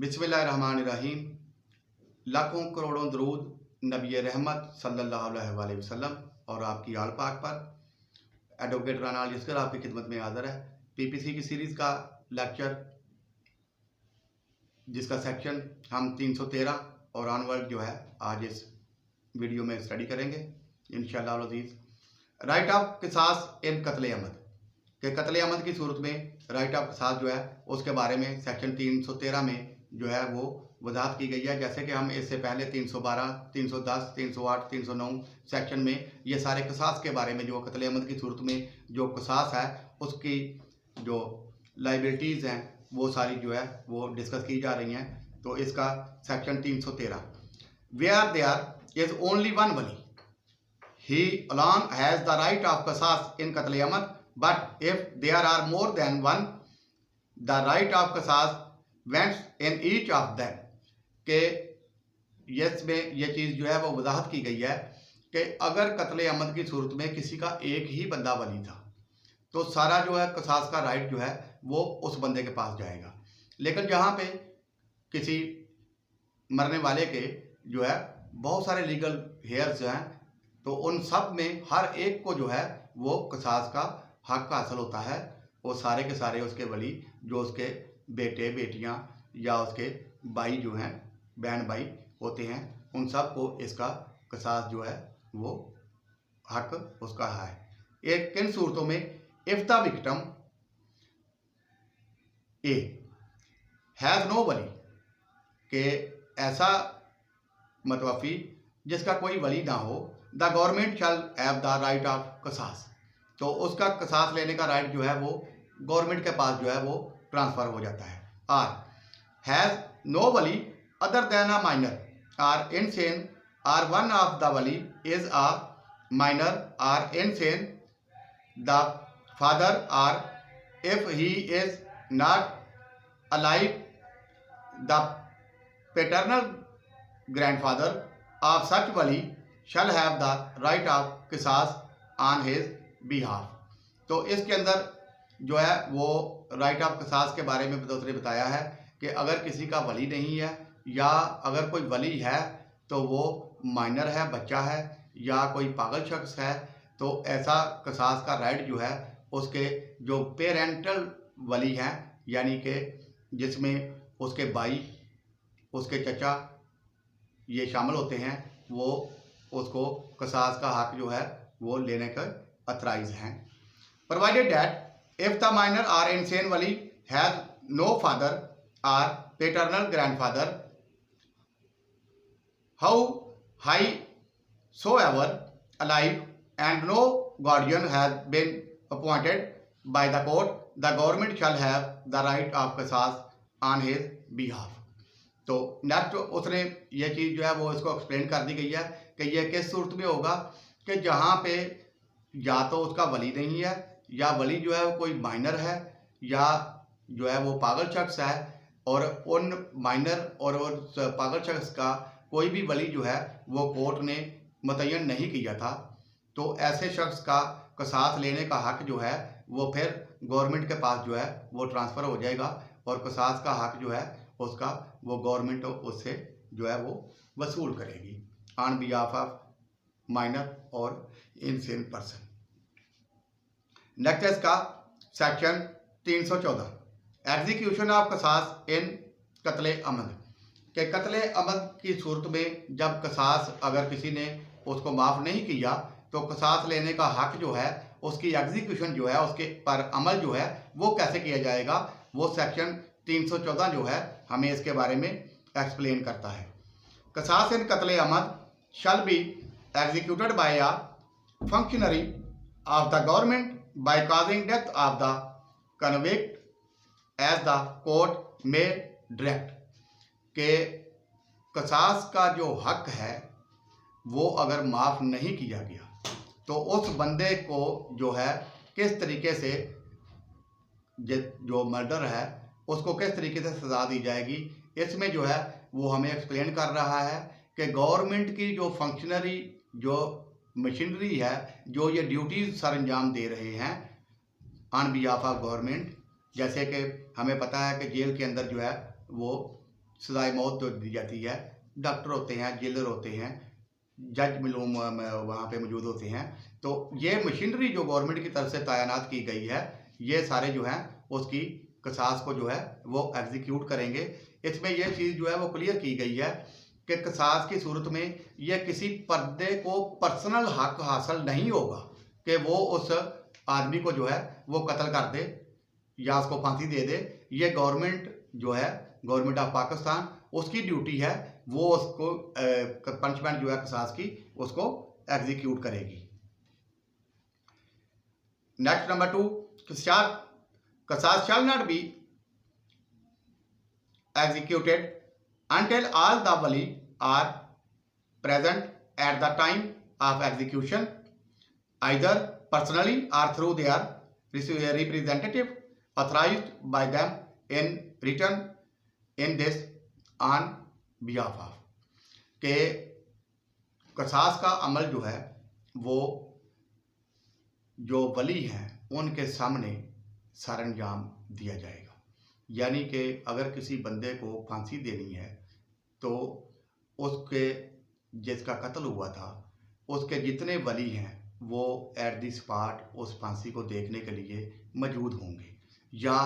बिस्मिल्लाहिर्रहमानिर्रहीम। लाखों करोड़ों दरूद नबी रहमत सल्लल्लाहु अलैहि वसल्लम और आपकी आल पाक पर। एडवोकेट राना यसकर आपकी खिदमत में हाज़िर है। पीपीसी की सीरीज़ का लेक्चर जिसका सेक्शन हम 313 और ऑनवर्ड जो है आज इस वीडियो में स्टडी करेंगे इंशाअल्लाह अज़ीज़। राइट ऑफ क़िसास इन कत्ल अमद के कत्ल अमद की सूरत में राइट ऑफ क़िसास जो है उसके बारे में सेक्शन 313 में जो है वो वजाहत की गई है। जैसे कि हम इससे पहले 312, 310, 308, 309 सेक्शन में ये सारे क़िसास के बारे में जो कत्ल अमद की सूरत में जो क़िसास है उसकी जो लाइबिलिटीज़ हैं वो सारी जो है वो डिस्कस की जा रही हैं। तो इसका section 313 where there is only one वली he alone has the right of qisas in qatl amad, but if there are more than one the right of qisas vests in each of them। के इसमें ये चीज़ जो है वो वजाहत की गई है कि अगर कत्ल अमद की सूरत में किसी का एक ही बंदा वली था तो सारा जो है क़िसास का राइट जो है वो उस बंदे के पास जाएगा। लेकिन जहाँ पे किसी मरने वाले के जो है बहुत सारे लीगल हेयर्स जो हैं तो उन सब में हर एक को जो है वो क़िसास का हक हासिल होता है। वो सारे के सारे उसके वली जो उसके बेटे बेटियां या उसके भाई जो हैं बहन भाई होते हैं उन सब को इसका क़िसास जो है वो हक उसका है। एक किन सूरतों में if the victim a has no वली के ऐसा मतवफ़ी जिसका कोई वली ना हो the government shall have the right of क़िसास, तो उसका क़िसास लेने का राइट जो है वो गवर्नमेंट के पास जो है वो ट्रांसफ़र हो जाता है। आर हैज़ नो वली other than a minor or insane or one of the वली is a minor or insane the father or if he is not alive the paternal grandfather of such wali shall have the right of qisas on his behalf। तो इसके अंदर जो है वो right of क़िसास के बारे में उसने बताया है कि अगर किसी का वली नहीं है या अगर कोई वली है तो वो माइनर है, बच्चा है या कोई पागल शख्स है तो ऐसा क़िसास का राइट जो है उसके जो पेरेंटल वली हैं यानी कि जिसमें उसके भाई उसके चचा ये शामिल होते हैं वो उसको क़िसास का हक जो है वो लेने का अथराइज हैं। Provided that if the minor or insane वली has no father or paternal grandfather how high soever alive and no guardian has been appointed by the court the government shall have the right of क़िसास on his behalf. तो next उसने ये चीज़ जो है वो इसको explain कर दी गई है कि ये किस सूरत में होगा कि जहाँ पे या तो उसका वली नहीं है या वली जो है वो कोई माइनर है या जो है वो पागल शख्स है और उन माइनर और उस पागल शख्स का कोई भी वली जो है वो कोर्ट ने मुतय्यन नहीं किया था तो ऐसे शख्स का क़िसास लेने का हक जो है वो फिर गवर्नमेंट के पास जो है वो ट्रांसफ़र हो जाएगा और क़िसास का हक जो है उसका वो गवर्नमेंट उससे जो है वो वसूल करेगी ऑन बिहाफ ऑफ माइनर और इनसेन पर्सन। नेक्स्ट इसका सेक्शन 314 एग्जीक्यूशन ऑफ क़िसास इन कत्ल अमद के कत्ल अमद की सूरत में जब क़िसास अगर किसी ने उसको माफ़ नहीं किया तो क़िसास लेने का हक जो है उसकी एग्जीक्यूशन जो है उसके पर अमल जो है वो कैसे किया जाएगा वो सेक्शन 314 जो है हमें इसके बारे में एक्सप्लेन करता है। क़िसास इन कत्ल अमद shall be executed by a functionary of the government by causing death of the convict as the court may direct के क़िसास का जो हक है वो अगर माफ़ नहीं किया गया तो उस बंदे को जो है किस तरीके से जो मर्डर है उसको किस तरीके से सज़ा दी जाएगी इसमें जो है वो हमें एक्सप्लेन कर रहा है कि गवर्नमेंट की जो फंक्शनरी जो मशीनरी है जो ये ड्यूटीज़ सर अंजाम दे रहे हैं ऑन बिहाफ ऑफ गवर्नमेंट, जैसे कि हमें पता है कि जेल के अंदर जो है वो सजाए मौत जो दी जाती है। डॉक्टर होते हैं, जेलर होते हैं, जज मिलूम वहाँ पे मौजूद होते हैं। तो ये मशीनरी जो गवर्नमेंट की तरफ से तैनात की गई है, ये सारे जो हैं उसकी कसास को जो है वो एग्जीक्यूट करेंगे। इसमें यह चीज़ जो है वो क्लियर की गई है कि कसास की सूरत में यह किसी पर्दे को पर्सनल हक हासिल नहीं होगा कि वो उस आदमी को जो है वो कत्ल कर दे या उसको फांसी दे दे। ये गवर्नमेंट जो है, गवर्नमेंट ऑफ पाकिस्तान, उसकी ड्यूटी है, वो उसको पनिशमेंट जो है कसास की उसको एग्जीक्यूट करेगी। Next number 2, कसास shall not be executed until all the wali are present at the time of execution, either personally or through their representative authorized by them in written in this on behalf of। के कसास का अमल जो है वो जो वली हैं उनके सामने सरंजाम दिया जाएगा। यानी कि अगर किसी बंदे को फांसी देनी है तो उसके जिसका कत्ल हुआ था उसके जितने वली हैं वो एट द स्पॉट उस फांसी को देखने के लिए मौजूद होंगे, या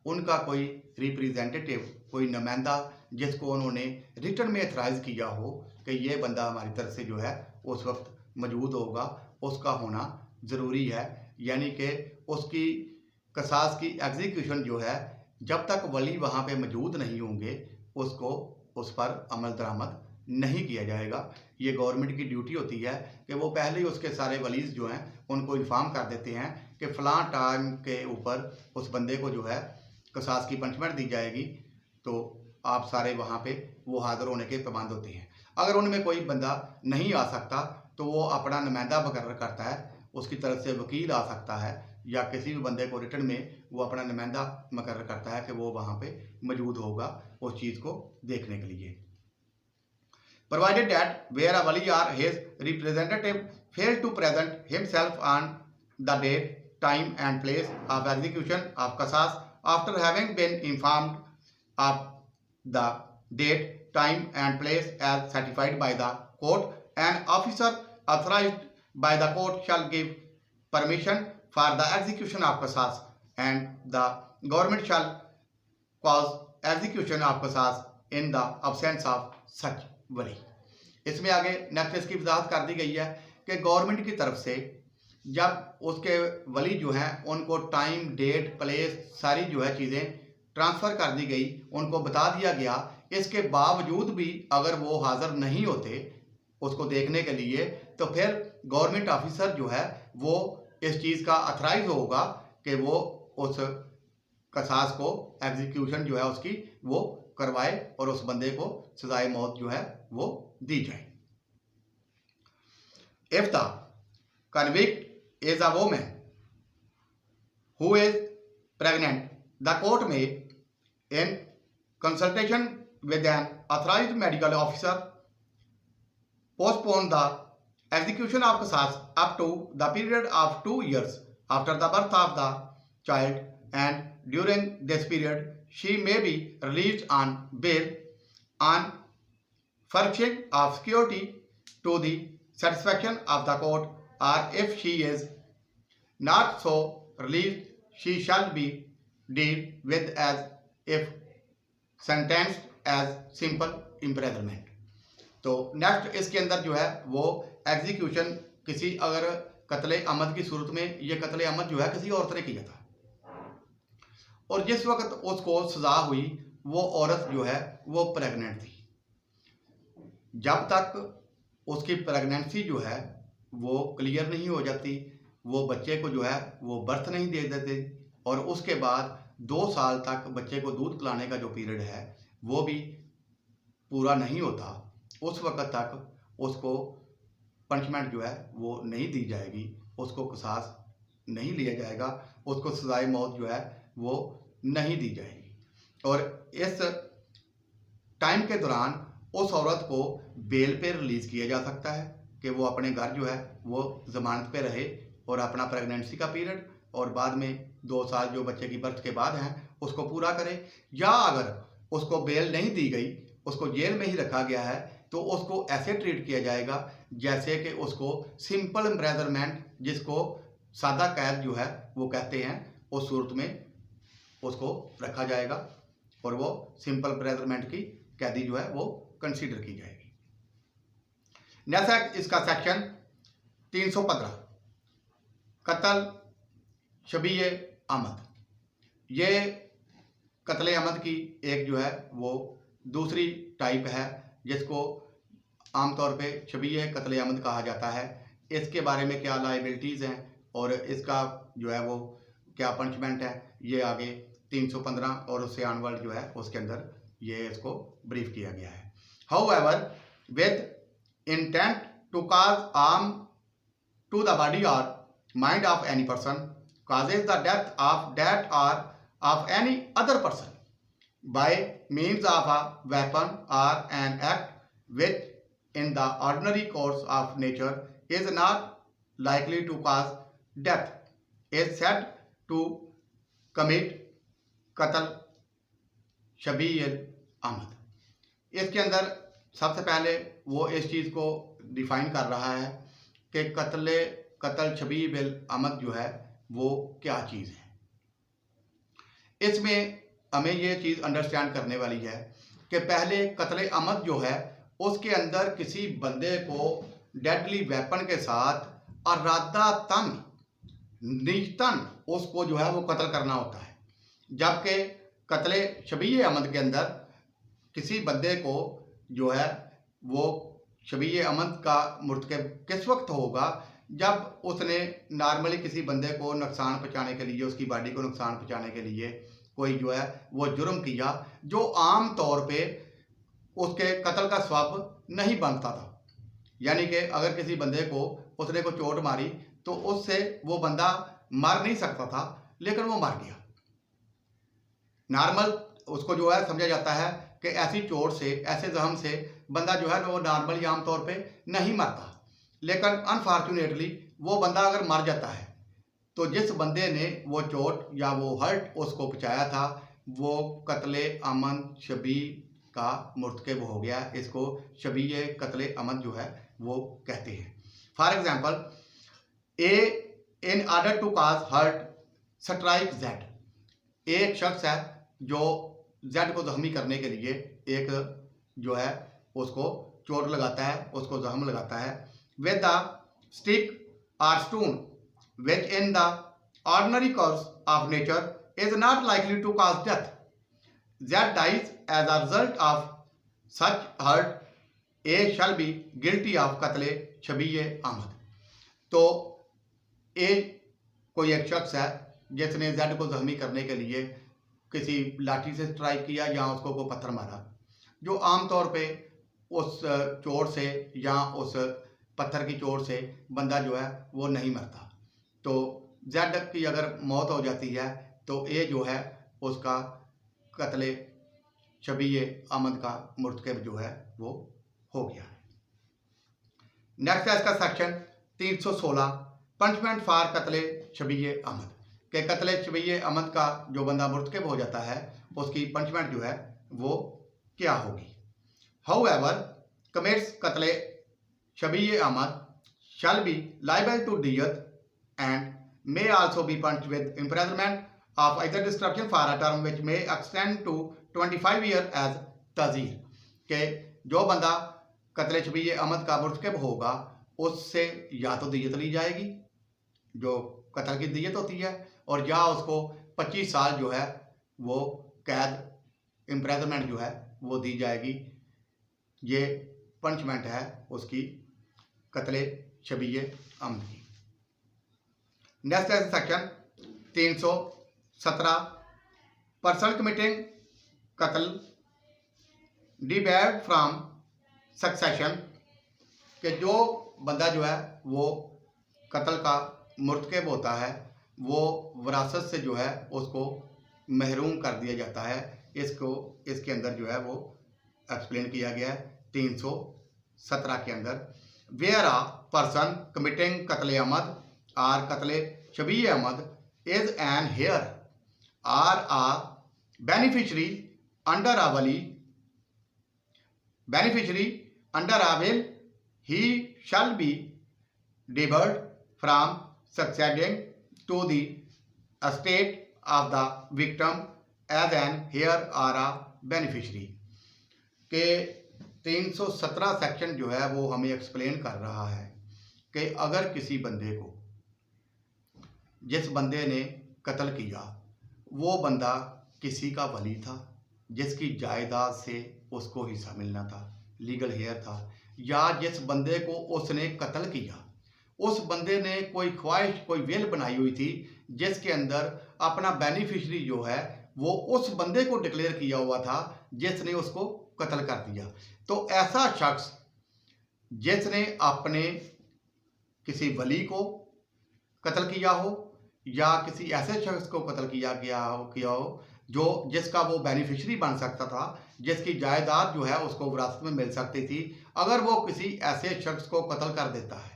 उनका कोई रिप्रेजेंटेटिव, कोई नुमाइंदा जिसको उन्होंने रिटर्न में एथराइज़ किया हो कि ये बंदा हमारी तरफ से जो है उस वक्त मौजूद होगा, उसका होना ज़रूरी है। यानी कि उसकी कसास की एग्जीक्यूशन जो है जब तक वली वहाँ पे मौजूद नहीं होंगे उसको उस पर अमल दरामद नहीं किया जाएगा। ये गवर्नमेंट की ड्यूटी होती है कि वो पहले ही उसके सारे वलीज जो हैं उनको इन्फॉर्म कर देते हैं कि फ़लाँ टाइम के ऊपर उस बंदे को जो है कसास की पनिशमेंट दी जाएगी, तो आप सारे वहाँ पे वो हाज़िर होने के पाबंद होते हैं। अगर उनमें कोई बंदा नहीं आ सकता तो वो अपना नुमाइंदा मुकर्रर करता है, उसकी तरफ से वकील आ सकता है, या किसी भी बंदे को रिटर्न में वो अपना नुमाइंदा मुकर्रर करता है कि वो वहाँ पे मौजूद होगा उस चीज़ को देखने के लिए। Provided that where a wali or his representative fail to present himself on the date, time and place of execution of qasas after having been informed of the date, time and place as certified by the court, an officer authorized by the court shall give permission for the execution of qasas, and the government shall cause execution of qasas in the absence of such वली। इसमें आगे next इसकी वजाहत कर दी गई है कि government की तरफ से जब उसके वली जो हैं उनको टाइम, डेट, प्लेस सारी जो है चीज़ें ट्रांसफ़र कर दी गई, उनको बता दिया गया, इसके बावजूद भी अगर वो हाज़िर नहीं होते उसको देखने के लिए, तो फिर गवर्नमेंट ऑफिसर जो है वो इस चीज़ का अथराइज होगा कि वो उस कसास को एग्जीक्यूशन जो है उसकी वो करवाए और उस बंदे को सजाए मौत जो है वो दी जाए। If the convict is a woman who is pregnant, the court may, in consultation with an authorized medical officer, postpone the execution of qasas up to the period of 2 years after the birth of the child, and during this period she may be released on bail on furnishing of security to the satisfaction of the court, or if she is not so released she shall be dealt with as if sentenced as simple imprisonment। तो next इसके अंदर जो है वो execution किसी अगर कत्ले अमद की सूरत में, ये कत्ले अमद जो है किसी औरत ने किया था और जिस वक्त उसको सजा हुई वो औरत जो है वो प्रेग्नेंट थी, जब तक उसकी प्रेगनेंसी जो है वो क्लियर नहीं हो जाती, वो बच्चे को जो है वो बर्थ नहीं दे देते, और उसके बाद 2 साल तक बच्चे को दूध पिलाने का जो पीरियड है वो भी पूरा नहीं होता, उस वक्त तक उसको पनिशमेंट जो है वो नहीं दी जाएगी, उसको कसास नहीं लिया जाएगा, उसको सजाए मौत जो है वो नहीं दी जाएगी। और इस टाइम के दौरान उस औरत को बेल पे रिलीज़ किया जा सकता है कि वो अपने घर जो है वो ज़मानत पे रहे और अपना प्रेगनेंसी का पीरियड और बाद में 2 साल जो बच्चे की बर्थ के बाद हैं उसको पूरा करे, या अगर उसको बेल नहीं दी गई, उसको जेल में ही रखा गया है, तो उसको ऐसे ट्रीट किया जाएगा जैसे कि उसको सिंपल इम्प्रेजरमेंट, जिसको सादा कैद जो है वो कहते हैं, उस सूरत में उसको रखा जाएगा और वो सिंपल इम्प्रेजरमेंट की कैदी जो है वो कंसीडर की जाएगी। नेक्स्ट इसका सेक्शन 315 कत्ल शबीए अहमद। ये कत्ल अहमद की एक जो है वो दूसरी टाइप है, जिसको आमतौर पे शबीए कत्ल अहमद कहा जाता है। इसके बारे में क्या लाइबिलिटीज़ हैं और इसका जो है वो क्या पनिशमेंट है, ये आगे 315 और उससे ऑनवर्ड जो है उसके अंदर ये इसको ब्रीफ किया गया है। However with intent to cause harm to the body और mind of any person causes the death of that or of any other person by means of a weapon or an act which in the ordinary course of nature is not likely to cause death is said to commit कत्ल शबीए अहमद। इसके अंदर सबसे पहले वो इस चीज़ को define कर रहा है कि कत्ल शबीए अहमद जो है वो क्या चीज़ है। इसमें हमें ये चीज़ अंडरस्टैंड करने वाली है कि पहले कत्ल अहमद जो है उसके अंदर किसी बंदे को डेडली वेपन के साथ अरादातन निजतन उसको जो है वो कत्ल करना होता है, जबकि कत्ल शबीए अहमद के अंदर किसी बंदे को जो है वो शबीए अहमद का मुर्तकब किस वक्त होगा, जब उसने नॉर्मली किसी बंदे को नुकसान पहुंचाने के लिए, उसकी बॉडी को नुकसान पहुंचाने के लिए कोई जो है वो जुर्म किया जो आम तौर पे उसके कत्ल का सबब नहीं बनता था। यानी कि अगर किसी बंदे को उसने को चोट मारी तो उससे वो बंदा मर नहीं सकता था, लेकिन वो मर गया। नॉर्मल उसको जो है समझा जाता है कि ऐसी चोट से, ऐसे जख्म से बंदा जो है वो नॉर्मली आम तौर पे नहीं मरता, लेकिन अनफॉर्चुनेटली वो बंदा अगर मर जाता है तो जिस बंदे ने वो चोट या वो हर्ट उसको पहुंचाया था वो कत्ल अमन शबी का मुर्तकब हो गया। इसको शबीए कत्ल अमन जो है वो कहते हैं। For example in order to cause hurt strike Z. एक शख्स है जो जेड को जख्मी करने के लिए एक जो है उसको चोट लगाता है, उसको जख्म लगाता है with the stick or stone which in the ordinary course of nature is not likely to cause death. That dies as a result of such hurt, A shall be guilty of कत्ल शबीए अहमद। तो ए कोई एक शख्स है जिसने Z को जख्मी करने के लिए किसी लाठी से स्ट्राइक किया या उसको कोई पत्थर मारा, जो आमतौर पे उस चोट से या उस पत्थर की चोट से बंदा जो है वो नहीं मरता। तो जेड की अगर मौत हो जाती है तो ए जो है उसका कत्ल शबीए अहमद का मुर्तकब जो है वो हो गया। नेक्स्ट है इसका सेक्शन 316 पनिशमेंट फॉर कत्ल शबीए अहमद के कत्ल शबीए अहमद का जो बंदा मुर्तकब हो जाता है उसकी पनिशमेंट जो है वो क्या होगी। हाउएवर कमिट्स कत्ल शबीए Ahmad shall be liable to death and may also be punished with imprisonment of either description for a term which may extend to 25 years as तज़ीर। के जो बंदा कत्ल शबीए अहमद का मुर्तकब होगा उससे या तो दियत ली जाएगी, जो कत्ल की दियत होती है, और या उसको 25 साल जो है वो कैद इम्प्रिजनमेंट जो है वो दी जाएगी। ये पनिशमेंट है उसकी कत्ल शबीए अहमद की। नेक्स्ट है सेक्शन 317 पर्सन कमिटिंग कत्ल डिबैर्ड फ्रॉम सक्सेशन के जो बंदा जो है वो कत्ल का मुर्तकब होता है वो विरासत से जो है उसको महरूम कर दिया जाता है। इसको इसके अंदर जो है वो एक्सप्लेन किया गया है 317 के अंदर। वेयर आ पर्सन कमिटिंग कत्ल अहमद और कत्ल शबीए अहमद is an heir or a beneficiary under a wali beneficiary under a will, he shall be debarred from succeeding to the estate of the victim as an heir or a beneficiary। के 317 section जो है वो हमें explain कर रहा है कि अगर किसी बंदे को, जिस बंदे ने कत्ल किया वो बंदा किसी का वली था जिसकी जायदाद से उसको हिस्सा मिलना था, लीगल हेयर था, या जिस बंदे को उसने कत्ल किया उस बंदे ने कोई ख्वाहिश, कोई विल बनाई हुई थी जिसके अंदर अपना बेनिफिशरी जो है वो उस बंदे को डिक्लेयर किया हुआ था जिसने उसको कत्ल कर दिया। तो ऐसा शख्स जिसने अपने किसी वली को कत्ल किया हो या किसी ऐसे शख्स को कत्ल किया हो जो जिसका वो बेनिफिशरी बन सकता था, जिसकी जायदाद जो है उसको विरासत में मिल सकती थी, अगर वो किसी ऐसे शख्स को कत्ल कर देता है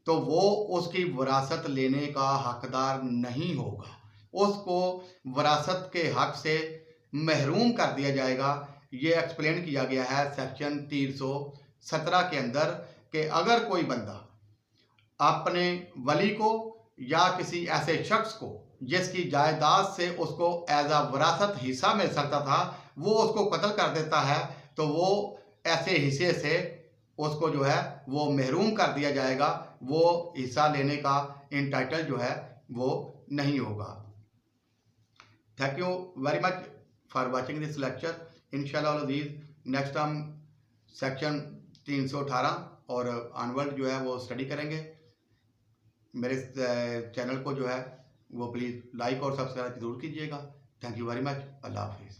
तो वो उसकी विरासत लेने का हकदार नहीं होगा, उसको विरासत के हक से महरूम कर दिया जाएगा। ये एक्सप्लेन किया गया है सेक्शन 317 के अंदर कि अगर कोई बंदा अपने वली को या किसी ऐसे शख्स को जिसकी जायदाद से उसको एज आ विरासत हिस्सा मिल सकता था वो उसको कत्ल कर देता है तो वो ऐसे हिस्से से उसको जो है वो महरूम कर दिया जाएगा, वो हिस्सा लेने का इंटाइटल जो है वो नहीं होगा। Thank you very much for watching this lecture. इंशाल्लाह नेक्स्ट हम सेक्शन 318 और ऑनवर्ड जो है वो स्टडी करेंगे। मेरे चैनल को जो है वो प्लीज़ लाइक और सब्सक्राइब जरूर कीजिएगा। Thank you very much. अल्लाह हाफिज़।